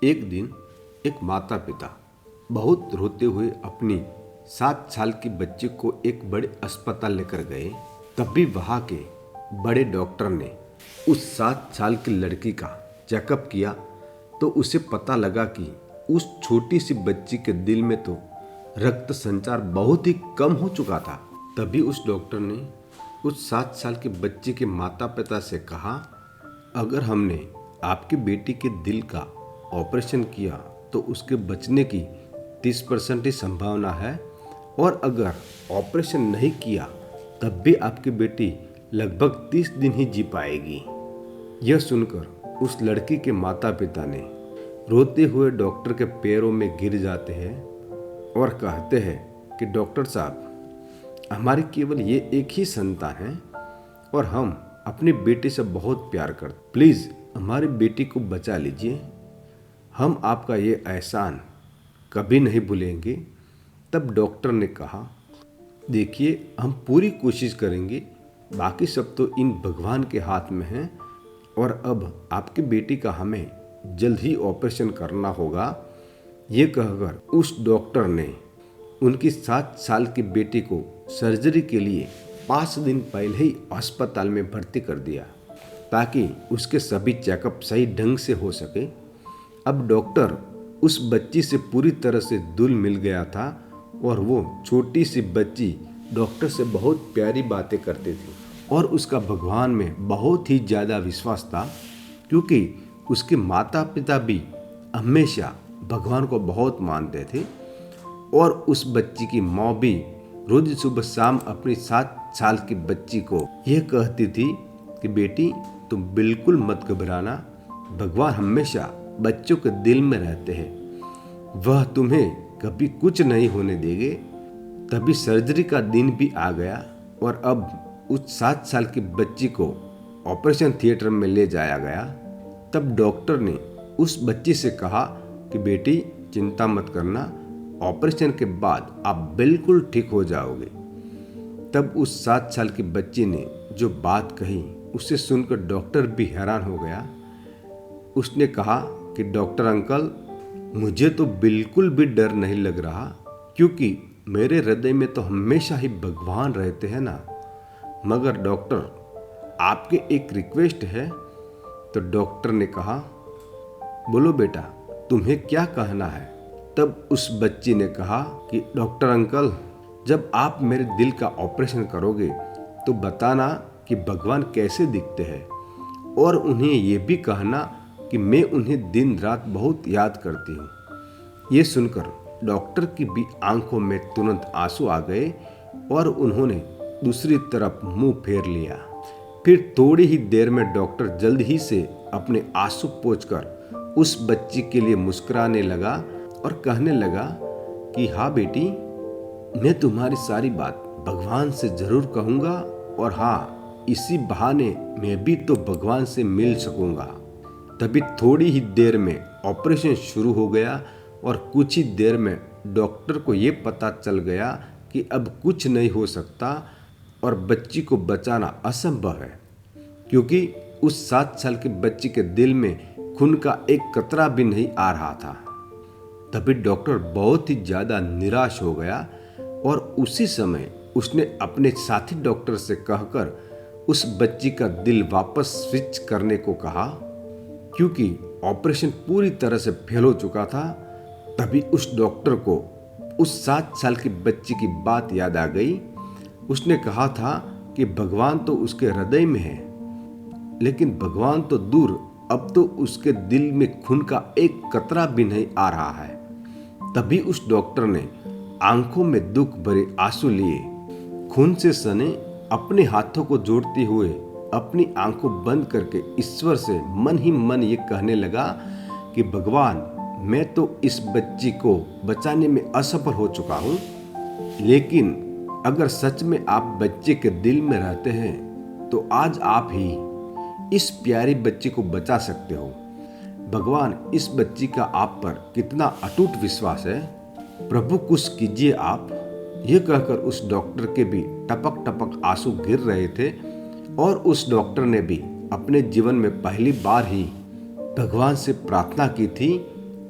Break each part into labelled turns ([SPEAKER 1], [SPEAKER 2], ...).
[SPEAKER 1] एक दिन एक माता पिता बहुत रोते हुए अपनी 7 साल की बच्ची को एक बड़े अस्पताल लेकर गए। तभी वहाँ के बड़े डॉक्टर ने उस 7 साल की लड़की का चेकअप किया तो उसे पता लगा कि उस छोटी सी बच्ची के दिल में तो रक्त संचार बहुत ही कम हो चुका था। तभी उस डॉक्टर ने उस 7 साल की बच्ची के माता पिता से कहा, अगर हमने आपकी बेटी के दिल का ऑपरेशन किया तो उसके बचने की 30% ही संभावना है, और अगर ऑपरेशन नहीं किया तब भी आपकी बेटी लगभग 30 दिन ही जी पाएगी। यह सुनकर उस लड़की के माता पिता ने रोते हुए डॉक्टर के पैरों में गिर जाते हैं और कहते हैं कि डॉक्टर साहब, हमारी केवल ये एक ही संतान है और हम अपनी बेटी से बहुत प्यार करते, प्लीज़ हमारी बेटी को बचा लीजिए, हम आपका ये एहसान कभी नहीं भूलेंगे। तब डॉक्टर ने कहा, देखिए हम पूरी कोशिश करेंगे, बाकी सब तो इन भगवान के हाथ में है, और अब आपकी बेटी का हमें जल्द ही ऑपरेशन करना होगा। ये कहकर उस डॉक्टर ने उनकी 7 साल की बेटी को सर्जरी के लिए 5 दिन पहले ही अस्पताल में भर्ती कर दिया ताकि उसके सभी चेकअप सही ढंग से हो सके। अब डॉक्टर उस बच्ची से पूरी तरह से घुल मिल गया था और वो छोटी सी बच्ची डॉक्टर से बहुत प्यारी बातें करती थी और उसका भगवान में बहुत ही ज़्यादा विश्वास था, क्योंकि उसके माता पिता भी हमेशा भगवान को बहुत मानते थे। और उस बच्ची की माँ भी रोज सुबह शाम अपनी 7 साल की बच्ची को यह कहती थी कि बेटी तुम बिल्कुल मत घबराना, भगवान हमेशा बच्चों के दिल में रहते हैं, वह तुम्हें कभी कुछ नहीं होने देंगे। तभी सर्जरी का दिन भी आ गया और अब उस 7 साल की बच्ची को ऑपरेशन थिएटर में ले जाया गया। तब डॉक्टर ने उस बच्ची से कहा कि बेटी चिंता मत करना, ऑपरेशन के बाद आप बिल्कुल ठीक हो जाओगे। तब उस 7 साल की बच्ची ने जो बात कही उसे सुनकर डॉक्टर भी हैरान हो गया। उसने कहा कि डॉक्टर अंकल, मुझे तो बिल्कुल भी डर नहीं लग रहा, क्योंकि मेरे हृदय में तो हमेशा ही भगवान रहते हैं ना। मगर डॉक्टर आपके एक रिक्वेस्ट है। तो डॉक्टर ने कहा, बोलो बेटा तुम्हें क्या कहना है। तब उस बच्ची ने कहा कि डॉक्टर अंकल, जब आप मेरे दिल का ऑपरेशन करोगे तो बताना कि भगवान कैसे दिखते हैं, और उन्हें ये भी कहना कि मैं उन्हें दिन रात बहुत याद करती हूँ। ये सुनकर डॉक्टर की भी आंखों में तुरंत आंसू आ गए और उन्होंने दूसरी तरफ मुंह फेर लिया। फिर थोड़ी ही देर में डॉक्टर जल्द ही से अपने आंसू पोंछकर उस बच्ची के लिए मुस्कुराने लगा और कहने लगा कि हाँ बेटी, मैं तुम्हारी सारी बात भगवान से जरूर कहूँगा, और हाँ इसी बहाने मैं भी तो भगवान से मिल सकूँगा। तभी थोड़ी ही देर में ऑपरेशन शुरू हो गया और कुछ ही देर में डॉक्टर को ये पता चल गया कि अब कुछ नहीं हो सकता और बच्ची को बचाना असंभव है, क्योंकि उस 7 साल की बच्ची के दिल में खून का एक कतरा भी नहीं आ रहा था। तभी डॉक्टर बहुत ही ज़्यादा निराश हो गया और उसी समय उसने अपने साथी डॉक्टर से कहकर उस बच्ची का दिल वापस स्विच करने को कहा, क्योंकि ऑपरेशन पूरी तरह से फेल हो चुका था। तभी उस डॉक्टर को उस 7 साल की बच्ची की बात याद आ गई। उसने कहा था कि भगवान तो उसके हृदय में है, लेकिन भगवान तो दूर, अब तो उसके दिल में खून का एक कतरा भी नहीं आ रहा है। तभी उस डॉक्टर ने आंखों में दुख भरे आंसू लिए खून से सने अपने हाथों को जोड़ते हुए अपनी आंखों बंद करके ईश्वर से मन ही मन ये कहने लगा कि भगवान, मैं तो इस बच्ची को बचाने में असफल हो चुका हूँ, लेकिन अगर सच में आप बच्चे के दिल में रहते हैं तो आज आप ही इस प्यारी बच्ची को बचा सकते हो। भगवान, इस बच्ची का आप पर कितना अटूट विश्वास है, प्रभु कुछ कीजिए आप। यह कहकर उस डॉक्टर के भी टपक टपक आंसू गिर रहे थे और उस डॉक्टर ने भी अपने जीवन में पहली बार ही भगवान से प्रार्थना की थी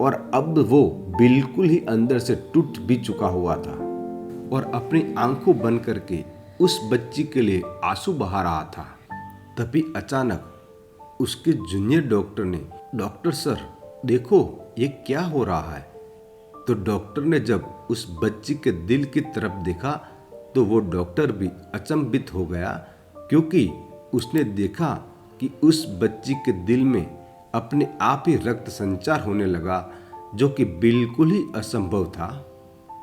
[SPEAKER 1] और अब वो बिल्कुल ही अंदर से टूट भी चुका हुआ था और अपनी आंखों बंद करके उस बच्ची के लिए आंसू बहा रहा था। तभी अचानक उसके जूनियर डॉक्टर ने, डॉक्टर सर देखो ये क्या हो रहा है। तो डॉक्टर ने जब उस बच्ची के दिल की तरफ देखा तो वो डॉक्टर भी अचंभित हो गया, क्योंकि उसने देखा कि उस बच्ची के दिल में अपने आप ही रक्त संचार होने लगा, जो कि बिल्कुल ही असंभव था।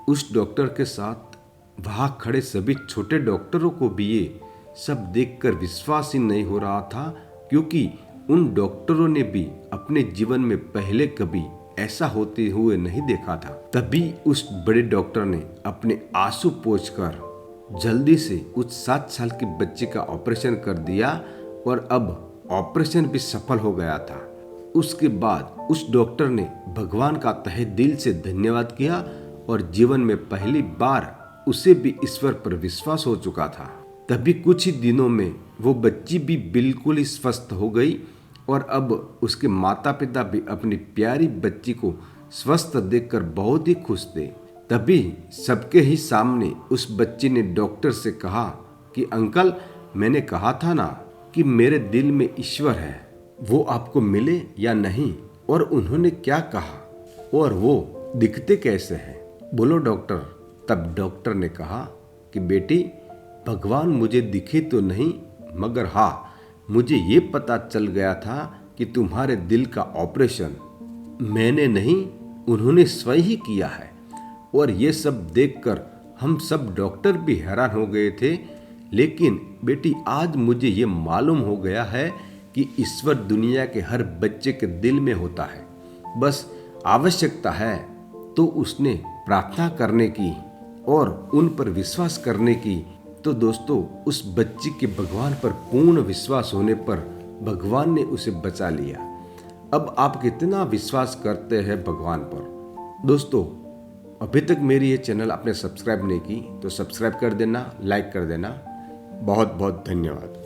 [SPEAKER 1] उस डॉक्टर के साथ वहां खड़े सभी छोटे डॉक्टरों को भी ये सब देखकर विश्वास ही नहीं हो रहा था, क्योंकि उन डॉक्टरों ने भी अपने जीवन में पहले कभी ऐसा होते हुए नहीं देखा था। तभी उस बड़े डॉक्टर ने अपने आंसू पोंछकर जल्दी से उस 7 साल की बच्ची का ऑपरेशन कर दिया और अब ऑपरेशन भी सफल हो गया था। उसके बाद उस डॉक्टर ने भगवान का तहे दिल से धन्यवाद किया और जीवन में पहली बार उसे भी ईश्वर पर विश्वास हो चुका था। तभी कुछ ही दिनों में वो बच्ची भी बिल्कुल ही स्वस्थ हो गई और अब उसके माता पिता भी अपनी प्यारी बच्ची को स्वस्थ देखकर बहुत ही खुश थे। तभी सबके ही सामने उस बच्ची ने डॉक्टर से कहा कि अंकल, मैंने कहा था ना कि मेरे दिल में ईश्वर है, वो आपको मिले या नहीं, और उन्होंने क्या कहा और वो दिखते कैसे हैं, बोलो डॉक्टर। तब डॉक्टर ने कहा कि बेटी, भगवान मुझे दिखे तो नहीं, मगर हाँ, मुझे ये पता चल गया था कि तुम्हारे दिल का ऑपरेशन मैंने नहीं, उन्होंने स्वयं ही किया है। और ये सब देखकर हम सब डॉक्टर भी हैरान हो गए थे। लेकिन बेटी, आज मुझे ये मालूम हो गया है कि ईश्वर दुनिया के हर बच्चे के दिल में होता है, बस आवश्यकता है तो उसने प्रार्थना करने की और उन पर विश्वास करने की। तो दोस्तों, उस बच्ची के भगवान पर पूर्ण विश्वास होने पर भगवान ने उसे बचा लिया। अब आप कितना विश्वास करते हैं भगवान पर? दोस्तों, अभी तक मेरी ये चैनल आपने सब्सक्राइब नहीं की तो सब्सक्राइब कर देना, लाइक कर देना। बहुत बहुत धन्यवाद।